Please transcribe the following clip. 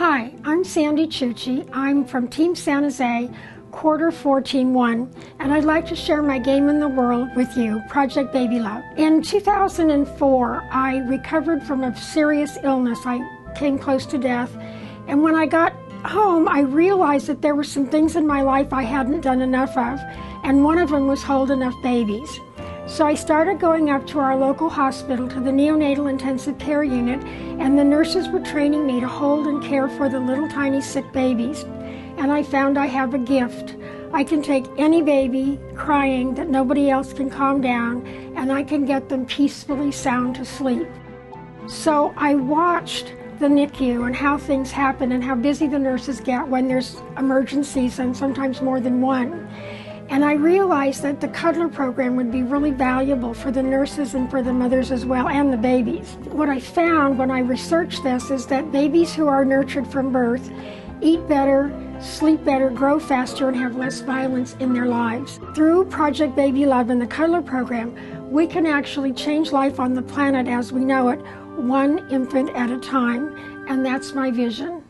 Hi, I'm Sandy Chucci. I'm from Team San Jose, Quarter 4, Team 1, and I'd like to share my game in the world with you, Project Baby Love. In 2004, I recovered from a serious illness. I came close to death, and when I got home, I realized that there were some things in my life I hadn't done enough of, and one of them was hold enough babies. So I started going up to our local hospital, to the neonatal intensive care unit, and the nurses were training me to hold and care for the little tiny sick babies. And I found I have a gift. I can take any baby crying that nobody else can calm down, and I can get them peacefully sound to sleep. So I watched the NICU and how things happen and how busy the nurses get when there's emergencies, and sometimes more than one. And I realized that the Cuddler program would be really valuable for the nurses and for the mothers as well, and the babies. What I found when I researched this is that babies who are nurtured from birth eat better, sleep better, grow faster, and have less violence in their lives. Through Project Baby Love and the Cuddler program, we can actually change life on the planet as we know it, one infant at a time, and that's my vision.